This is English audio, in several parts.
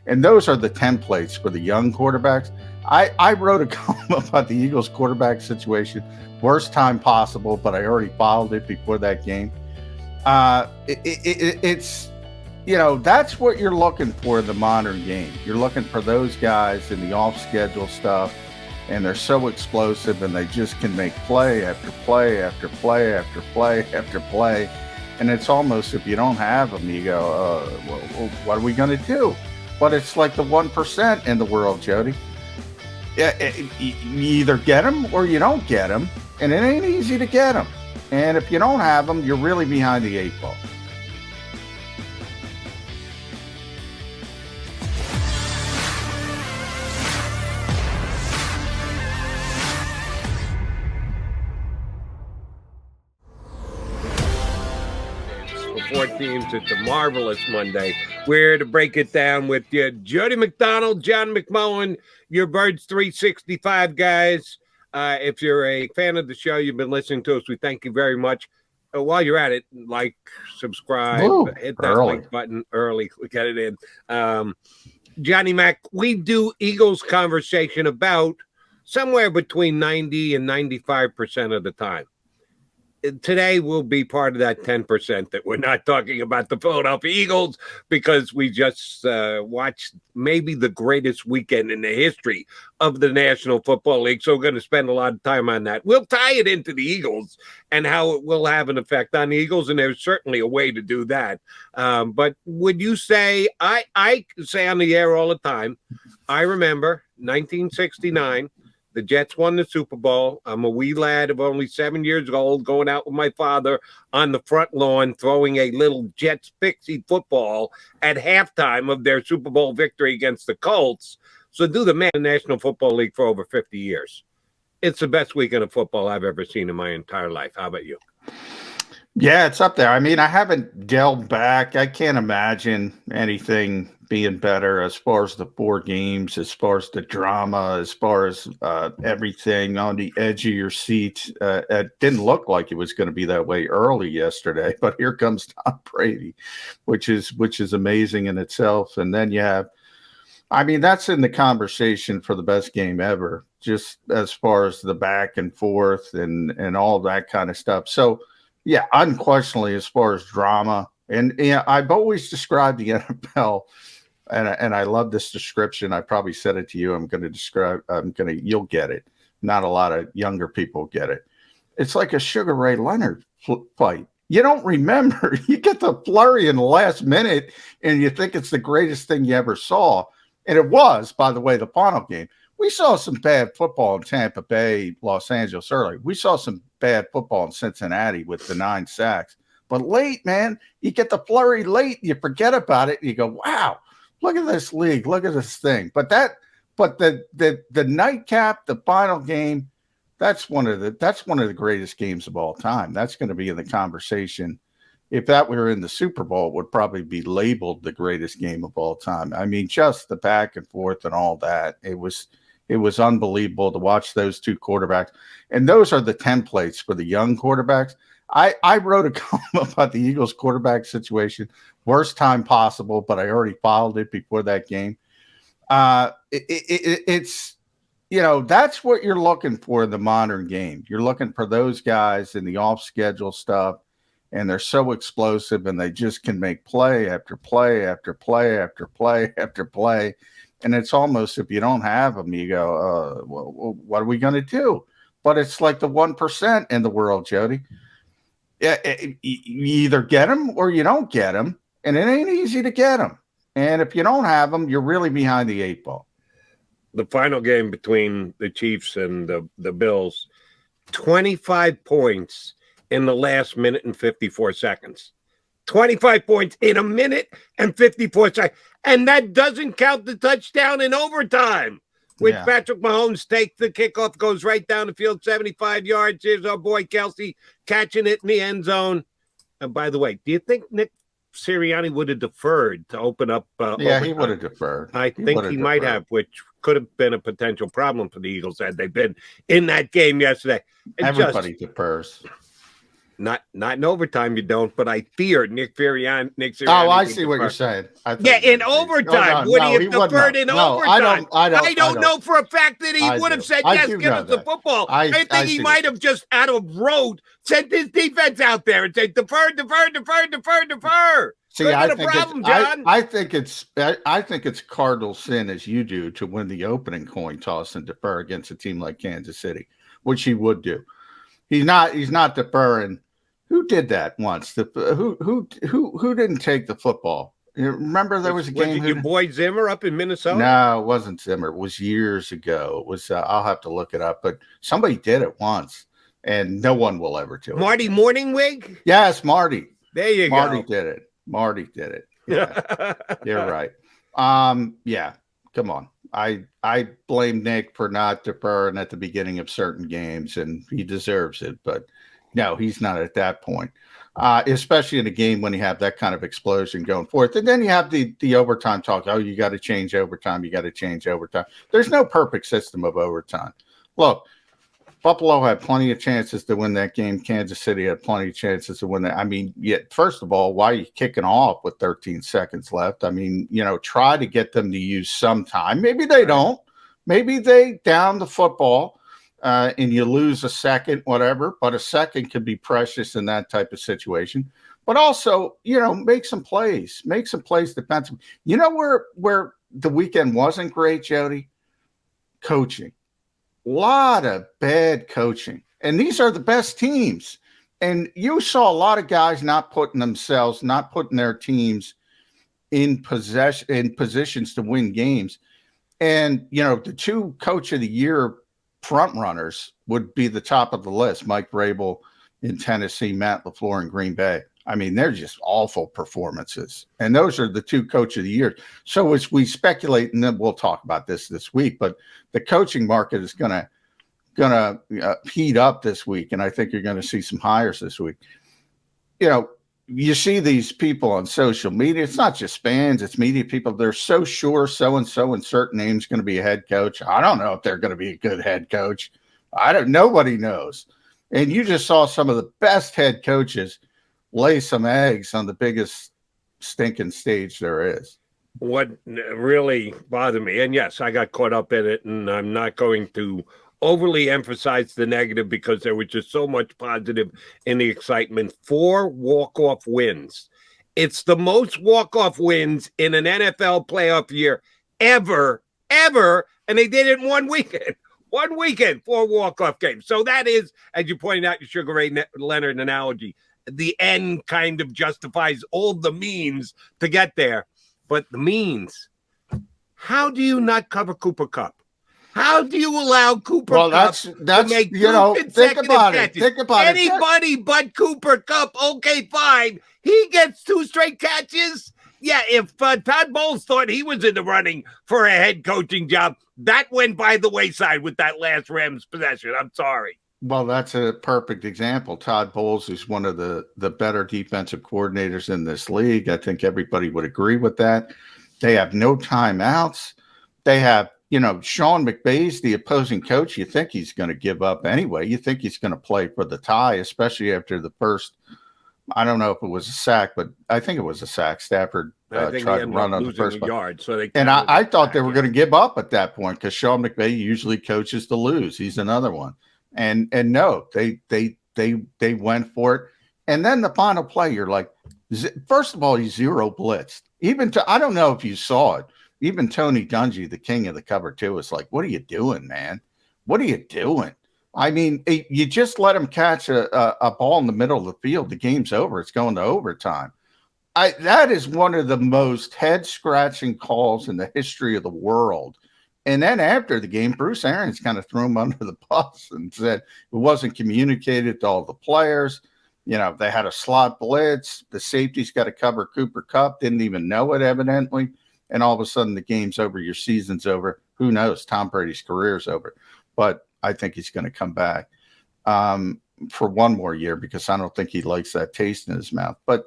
And those are the templates for the young quarterbacks. I wrote a column about the Eagles quarterback situation, worst time possible, but I already followed it before that game. It's, that's what you're looking for in the modern game. You're looking for those guys in the off-schedule stuff, and they're so explosive, and they just can make play after play after play after play after play. And it's almost, if you don't have them, you go, well, what are we going to do? But it's like the 1% in the world, Jody. You either get them or you don't get them, and it ain't easy to get them. And if you don't have them, you're really behind the 8 ball. Four teams. It's a marvelous Monday. We're to break it down with you, Jody McDonald, John McMullen, your Birds 365 guys. If you're a fan of the show, you've been listening to us, we thank you very much. While you're at it, like, subscribe, hit that like button early. We get it in. Johnny Mac, we do Eagles conversation about somewhere between 90 and 95% of the time. Today will be part of that 10% that we're not talking about the Philadelphia Eagles, because we just watched maybe the greatest weekend in the history of the National Football League. So we're going to spend a lot of time on that. We'll tie it into the Eagles and how it will have an effect on the Eagles, and there's certainly a way to do that. But would you say, I say on the air all the time, I remember 1969, the Jets won the Super Bowl. I'm a wee lad of only 7 years old, going out with my father on the front lawn, throwing a little Jets pixie football at halftime of their Super Bowl victory against the Colts. So do the math in the National Football League for over 50 years. It's the best weekend of football I've ever seen in my entire life. How about you? Yeah, it's up there. I mean, I haven't delved back. I can't imagine anything being better as far as the 4 games, as far as the drama, as far as everything on the edge of your seat. It didn't look like it was going to be that way early yesterday, but here comes Tom Brady, which is amazing in itself. And then you have, I mean, that's in the conversation for the best game ever, just as far as the back and forth and all that kind of stuff. So, yeah, unquestionably, as far as drama, and I've always described the NFL, and I love this description. I probably said it to you. You'll get it. Not a lot of younger people get it. It's like a Sugar Ray Leonard fight. You don't remember. You get the flurry in the last minute, and you think it's the greatest thing you ever saw. And it was, by the way, the final game. We saw some bad football in Tampa Bay, Los Angeles early. We saw some bad football in Cincinnati with the 9 sacks. But late, man, you get the flurry late, you forget about it, and you go, wow, look at this league, look at this thing. But the nightcap, the final game, that's one of the greatest games of all time. That's going to be in the conversation. If that were in the Super Bowl, it would probably be labeled the greatest game of all time. I mean, just the back and forth and all that. It was unbelievable to watch those 2 quarterbacks. And those are the templates for the young quarterbacks. I wrote a column about the Eagles quarterback situation, worst time possible, but I already followed it before that game. It's, that's what you're looking for in the modern game. You're looking for those guys in the off-schedule stuff, and they're so explosive, and they just can make play after play after play after play after play. And it's almost, if you don't have them, you go, well, what are we going to do? But it's like the 1% in the world, Jody. You either get them or you don't get them, and it ain't easy to get them. And if you don't have them, you're really behind the 8 ball. The final game between the Chiefs and the Bills, 25 points in the last minute and 54 seconds. 25 points in a minute and 54 seconds. And that doesn't count the touchdown in overtime, which Patrick Mahomes takes the kickoff, goes right down the field, 75 yards. Here's our boy Kelsey catching it in the end zone. And by the way, do you think Nick Sirianni would have deferred to open up? He would have deferred. I think he might have, which could have been a potential problem for the Eagles had they been in that game yesterday. Everybody defers. Not in overtime, you don't. But I fear Nick Sirianni. Oh, I see what you're saying. Yeah, in overtime. Would he have deferred in overtime? I don't know for a fact that he would have said, yes, give us the football. I think he might have just out of rote sent his defense out there and said, defer. See, I think it's cardinal sin, as you do, to win the opening coin toss and defer against a team like Kansas City, which he would do. He's not deferring. Who did that once? Who didn't take the football? You remember there was a game. Was it your boy Zimmer up in Minnesota? No, it wasn't Zimmer. It was years ago. It was. I'll have to look it up. But somebody did it once, and no one will ever do it. Marty Morningwig? Yes, Marty. There you go. Marty did it. Yeah, you're right. Yeah. Come on. I blame Nick for not deferring at the beginning of certain games, and he deserves it. But no, he's not at that point, especially in a game when you have that kind of explosion going forth. And then you have the overtime talk. Oh, you got to change overtime. There's no perfect system of overtime. Look, Buffalo had plenty of chances to win that game. Kansas City had plenty of chances to win that. I mean, first of all, why are you kicking off with 13 seconds left? I mean, try to get them to use some time. Maybe they don't. Maybe they down the football and you lose a second, whatever. But a second could be precious in that type of situation. But also, make some plays. Make some plays defensively. You know where the weekend wasn't great, Jody? Coaching. A lot of bad coaching. And these are the best teams. And you saw a lot of guys not putting their teams in positions to win games. And, the two coach of the year front runners would be the top of the list. Mike Vrabel in Tennessee, Matt LaFleur in Green Bay. I mean, they're just awful performances. And those are the two coach of the year. So as we speculate, and then we'll talk about this week, but the coaching market is going to heat up this week. And I think you're going to see some hires this week. You see these people on social media. It's not just fans, it's media people. They're so sure so-and-so and certain name's going to be a head coach. I don't know if they're going to be a good head coach. Nobody knows. And you just saw some of the best head coaches lay some eggs on the biggest stinking stage there is. What really bothered me, and yes, I got caught up in it, and I'm not going to overly emphasize the negative because there was just so much positive in the excitement. 4 walk-off wins. It's the most walk-off wins in an NFL playoff year ever, and they did it in 1 weekend. 1 weekend, 4 walk-off games. So that is, as you pointed out, your Sugar Ray Leonard analogy. The end kind of justifies all the means to get there. But the means, how do you not cover Cooper Kupp? How do you allow Cooper Kupp to make 2 consecutive catches? Think about Anybody but Cooper Kupp, okay, fine. He gets 2 straight catches. Yeah, if Todd Bowles thought he was in the running for a head coaching job, that went by the wayside with that last Rams possession. I'm sorry. Well, that's a perfect example. Todd Bowles is one of the better defensive coordinators in this league. I think everybody would agree with that. They have no timeouts. They have, Sean McVay's the opposing coach. You think he's going to give up anyway. You think he's going to play for the tie, especially after the first, I don't know if it was a sack, but I think it was a sack. Stafford tried to run on the first yard. So I thought they were going to give up at that point because Sean McVay usually coaches to lose. He's another one. And no, they went for it. And then the final play, you're like, first of all, he's 0 blitzed. I don't know if you saw it. Even Tony Dungy, the king of the cover 2, is like, what are you doing, man? What are you doing? I mean, you just let him catch a ball in the middle of the field. The game's over. It's going to overtime. That is one of the most head-scratching calls in the history of the world. And then after the game, Bruce Arians kind of threw him under the bus and said it wasn't communicated to all the players. They had a slot blitz. The safety's got to cover Cooper Kupp. Didn't even know it, evidently. And all of a sudden, the game's over. Your season's over. Who knows? Tom Brady's career's over. But I think he's going to come back for 1 more year because I don't think he likes that taste in his mouth. But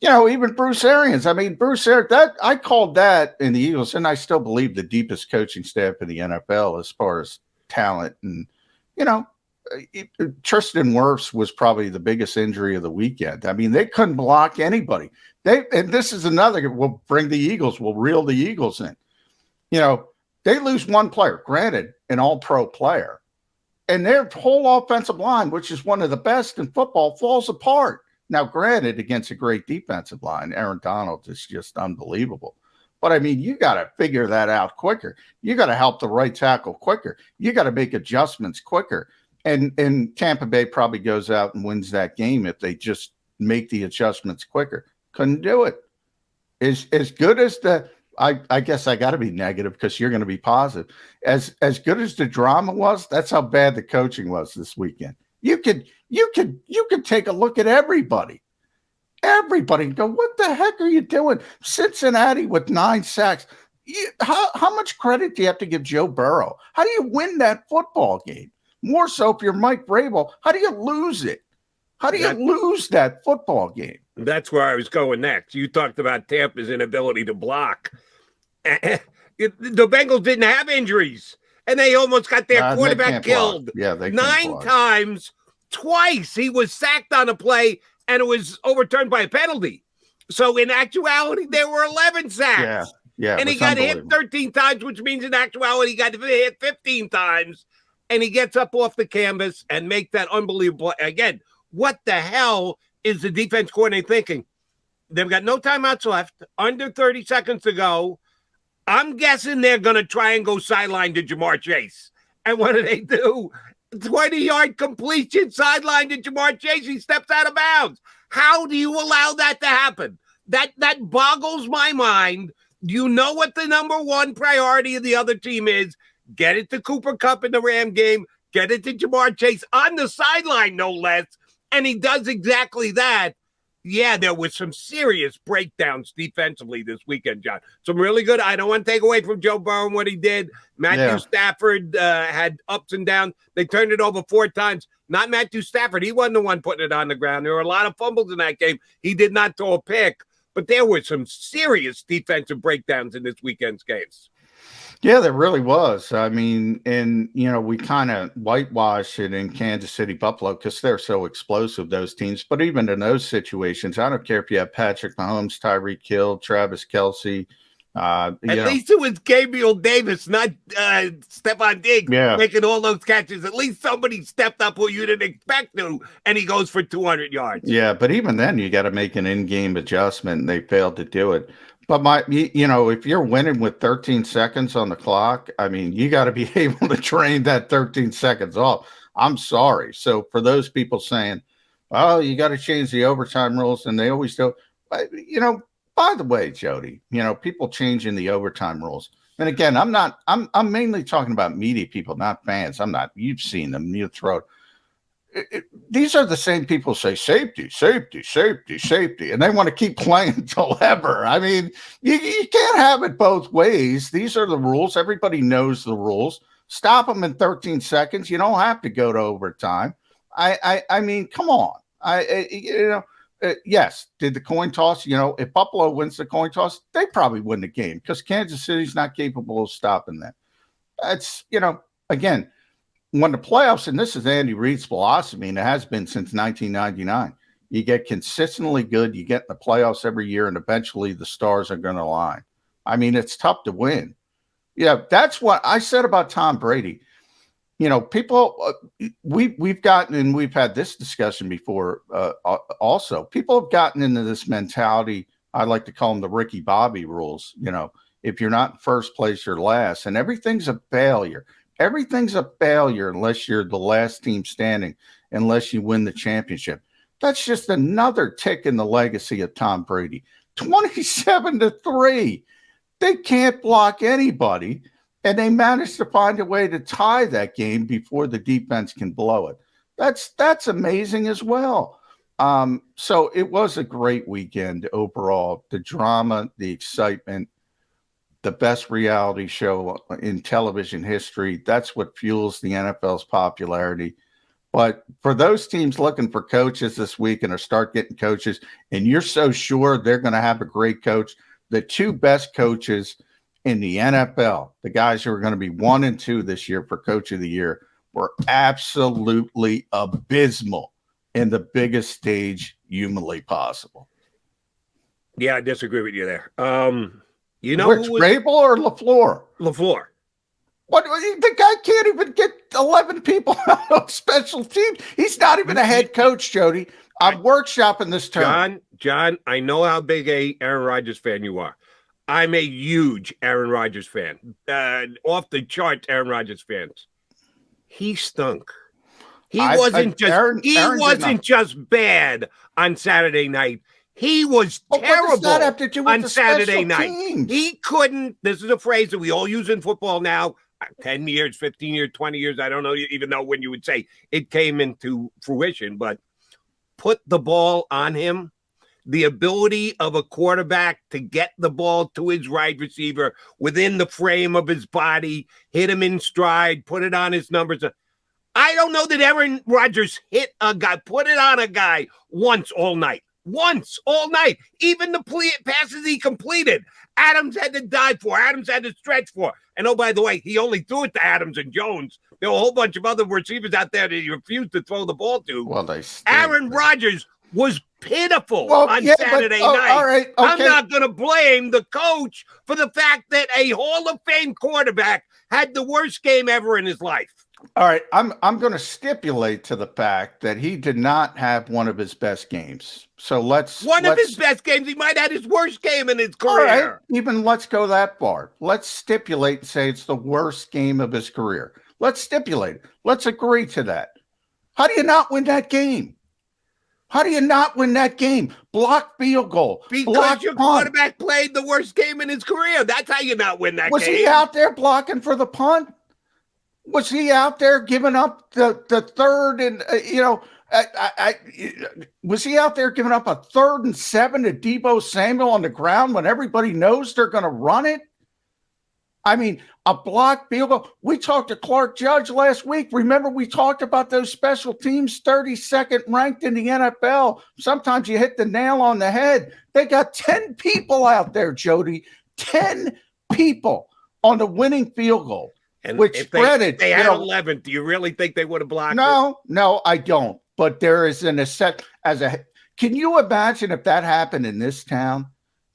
even Bruce Arians. I mean, I called that in the Eagles, and I still believe the deepest coaching staff in the NFL as far as talent. And, Tristan Wirfs was probably the biggest injury of the weekend. I mean, they couldn't block anybody. And this is another, we'll bring the Eagles, we'll reel the Eagles in. They lose one player, granted, an all-pro player, and their whole offensive line, which is one of the best in football, falls apart. Now, granted, against a great defensive line, Aaron Donald is just unbelievable. But, I mean, you got to figure that out quicker. You got to help the right tackle quicker. You got to make adjustments quicker. And Tampa Bay probably goes out and wins that game if they just make the adjustments quicker. Couldn't do it. As good as I guess I got to be negative because you're going to be positive. As good as the drama was, that's how bad the coaching was this weekend. You could take a look at everybody. Everybody go, what the heck are you doing? Cincinnati with 9 sacks. How much credit do you have to give Joe Burrow? How do you win that football game? More so if you're Mike Vrabel, how do you lose it? How do you lose that football game? That's where I was going next. You talked about Tampa's inability to block. The Bengals didn't have injuries, and they almost got their quarterback killed. Block. Yeah, they 9 times. Twice he was sacked on a play, and it was overturned by a penalty. So in actuality, there were 11 sacks. Yeah. And he got hit 13 times, which means in actuality he got hit 15 times. And he gets up off the canvas and make that unbelievable. Again, what the hell is the defense coordinator thinking? They've got no timeouts left, under 30 seconds to go. I'm guessing they're going to try and go sideline to Jamar Chase. And what do? 20-yard completion sideline to Jamar Chase. He steps out of bounds. How do you allow that to happen? That boggles my mind. You know what the number one priority of the other team is. Get it to Cooper Kupp in the Ram game. Get it to Jamar Chase on the sideline, no less. And he does exactly that. Yeah, there was some serious breakdowns defensively this weekend, John. Some really good. I don't want to take away from Joe Burrow and what he did. Matthew Stafford had ups and downs. They turned it over 4 times. Not Matthew Stafford. He wasn't the one putting it on the ground. There were a lot of fumbles in that game. He did not throw a pick. But there were some serious defensive breakdowns in this weekend's games. Yeah, there really was. I mean, and, we kind of whitewash it in Kansas City, Buffalo, because they're so explosive, those teams. But even in those situations, I don't care if you have Patrick Mahomes, Tyreek Hill, Travis Kelce. At least it was Gabriel Davis, not Stephon Diggs, making all those catches. At least somebody stepped up where you didn't expect to, and he goes for 200 yards. Yeah, but even then, you got to make an in-game adjustment, and they failed to do it. But if you're winning with 13 seconds on the clock, I mean, you got to be able to train that 13 seconds off. I'm sorry. So for those people saying, "Oh, you got to change the overtime rules," and they always do, by the way, Jody, people changing the overtime rules. And again, I'm mainly talking about media people, not fans. You've seen them. You throw it. These are the same people say safety, safety, safety, safety, and they want to keep playing until ever. I mean, you can't have it both ways. These are the rules. Everybody knows the rules. Stop them in 13 seconds. You don't have to go to overtime. I mean, come on. Yes. Did the coin toss? If Buffalo wins the coin toss, they probably win the game because Kansas City's not capable of stopping that. That's again. When the playoffs, and this is Andy Reid's philosophy, and it has been since 1999, you get consistently good, you get in the playoffs every year, and eventually the stars are going to align. I mean, it's tough to win. Yeah, that's what I said about Tom Brady. People, we've gotten, and we've had this discussion before also, people have gotten into this mentality, I like to call them the Ricky Bobby rules. If you're not in first place, you're last, and everything's a failure. Everything's a failure unless you're the last team standing, unless you win the championship. That's just another tick in the legacy of Tom Brady. 27-3. They can't block anybody, and they managed to find a way to tie that game before the defense can blow it. That's amazing as well. So it was a great weekend overall. The drama, the excitement, the best reality show in television history. That's what fuels the NFL's popularity. But for those teams looking for coaches this week and start getting coaches, and you're so sure they're going to have a great coach, the 2 best coaches in the NFL, the guys who are going to be 1 and 2 this year for Coach of the Year, were absolutely abysmal in the biggest stage humanly possible. Yeah, I disagree with you there. You know Which, who was Vrabel or LaFleur? LaFleur? What, the guy can't even get 11 people out of special teams. He's not even a head coach, Jody. I'm workshopping this term. John, I know how big a Aaron Rodgers fan you are. I'm a huge Aaron Rodgers fan. Off the charts Aaron Rodgers fans. He stunk. He wasn't just bad on Saturday night. He was terrible what does that have to do with on the Saturday night. teams? He couldn't. This is a phrase that we all use in football now. 10 years, 15 years, 20 years. I don't know, even though when you would say it came into fruition, but put the ball on him. The ability of a quarterback to get the ball to his right receiver within the frame of his body, hit him in stride, put it on his numbers. I don't know that Aaron Rodgers hit a guy, put it on a guy once all night. Once all night. Even the passes he completed, Adams had to dive for. Adams had to stretch for. And oh, by the way, he only threw it to Adams and Jones. There were a whole bunch of other receivers out there that he refused to throw the ball to. Well, Aaron Rodgers was pitiful on Saturday night. All right, okay. I'm not going to blame the coach for the fact that a Hall of Fame quarterback had the worst game ever in his life. All right, I'm going to stipulate to the fact that he did not have one of his best games. So let's of his best games. He might have had his worst game in his career. All right, even let's go that far. Let's stipulate and say it's the worst game of his career. Let's stipulate. Let's agree to that. How do you not win that game? How do you not win that game? Block field goal. Because your quarterback played the worst game in his career. That's how you not win that game. Was he out there blocking for the punt? Was he out there giving up the third and, was he out there giving up a 3rd and 7 to Deebo Samuel on the ground when everybody knows they're going to run it? I mean, a block field goal. We talked to Clark Judge last week. Remember, we talked about those special teams, 32nd ranked in the NFL. Sometimes you hit the nail on the head. They got 10 people out there, Jody. 10 people on the winning field goal. And which if they had 11, do you really think they would have blocked it? No, I don't. But there is can you imagine if that happened in this town?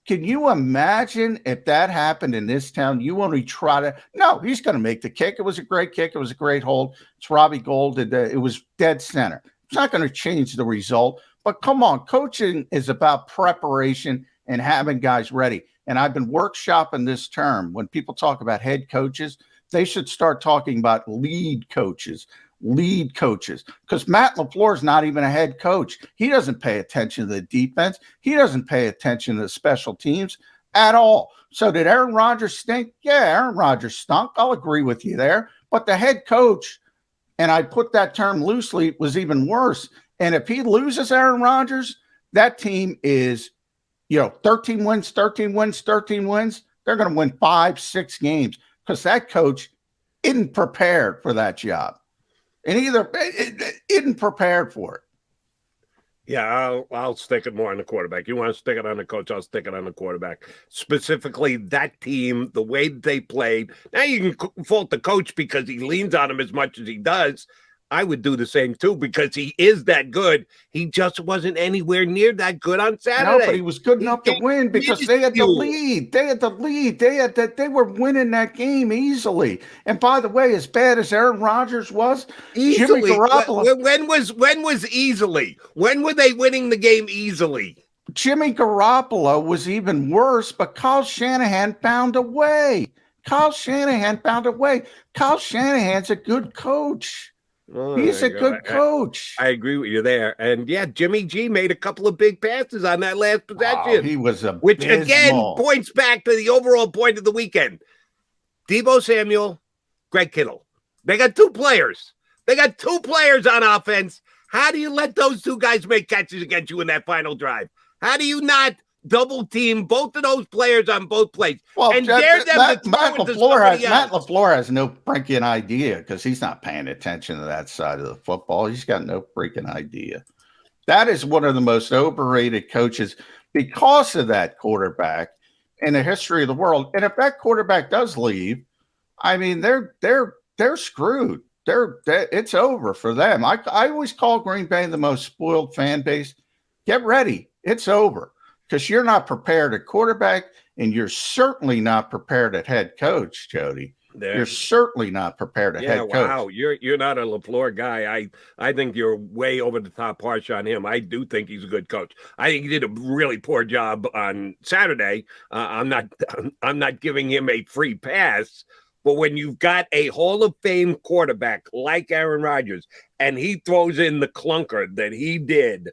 Can you imagine if that happened in this town? You only try to. No, he's going to make the kick. It was a great kick. It was a great hold. It's Robbie Gould. It was dead center. It's not going to change the result. But come on, coaching is about preparation and having guys ready. And I've been workshopping this term. When people talk about head coaches, they should start talking about lead coaches, because Matt LaFleur is not even a head coach. He doesn't pay attention to the defense. He doesn't pay attention to the special teams at all. So did Aaron Rodgers stink? Yeah, Aaron Rodgers stunk. I'll agree with you there. But the head coach, and I put that term loosely, was even worse. And if he loses Aaron Rodgers, that team is, 13 wins. They're going to win 5-6 games. Because that coach isn't prepared for that job, and either isn't prepared for it. Yeah, I'll stick it more on the quarterback. You want to stick it on the coach, I'll stick it on the quarterback. Specifically, that team, the way they played. Now you can fault the coach because he leans on him as much as he does. I would do the same too because he is that good. He just wasn't anywhere near that good on Saturday. No, but he was good enough to win because they had the lead. They were winning that game easily. And by the way, as bad as Aaron Rodgers was, easily. Jimmy Garoppolo. When was easily? When were they winning the game easily? Jimmy Garoppolo was even worse, but Kyle Shanahan found a way. Kyle Shanahan's a good coach. Oh, he's a good coach. I agree with you there. And yeah, Jimmy G made a couple of big passes on that last possession. Oh, he was which again points back to the overall point of the weekend. Deebo Samuel, Greg Kittle. They got 2 players. They got 2 players on offense. How do you let those 2 guys make catches against you in that final drive? How do you not double team both of those players on both plays and dare them to throw it to somebody else? Matt LaFleur has no freaking idea because he's not paying attention to that side of the football. He's got no freaking idea. That is one of the most overrated coaches because of that quarterback in the history of the world. And if that quarterback does leave, I mean, they're screwed. it's over for them. I always call Green Bay the most spoiled fan base. Get ready. It's over because you're not prepared at quarterback and you're certainly not prepared at head coach, Jody. You're certainly not prepared at head coach. Wow. You're not a LaFleur guy. I think you're way over the top harsh on him. I do think he's a good coach. I think he did a really poor job on Saturday. I'm not giving him a free pass. But when you've got a Hall of Fame quarterback like Aaron Rodgers and he throws in the clunker that he did,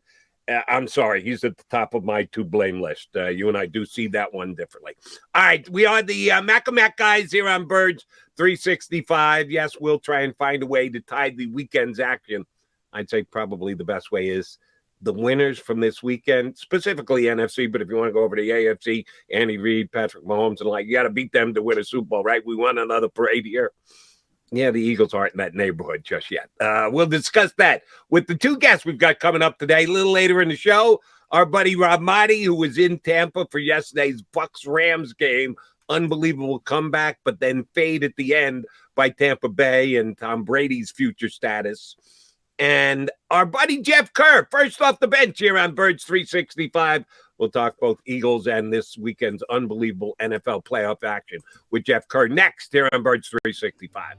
I'm sorry, he's at the top of my to blame list. You and I do see that one differently. All right, we are the Mac and Mac guys here on Birds 365. Yes, we'll try and find a way to tie the weekend's action. I'd say probably the best way is the winners from this weekend, specifically NFC, but if you want to go over to the AFC, Andy Reid, Patrick Mahomes, and you got to beat them to win a Super Bowl, right? We won another parade here. Yeah, the Eagles aren't in that neighborhood just yet. We'll discuss that with the two guests we've got coming up today. A little later in the show, our buddy Rob Motti, who was in Tampa for yesterday's Bucs-Rams game. Unbelievable comeback, but then fade at the end by Tampa Bay and Tom Brady's future status. And our buddy Jeff Kerr, first off the bench here on Birds 365. We'll talk both Eagles and this weekend's unbelievable NFL playoff action with Jeff Kerr next here on Birds 365.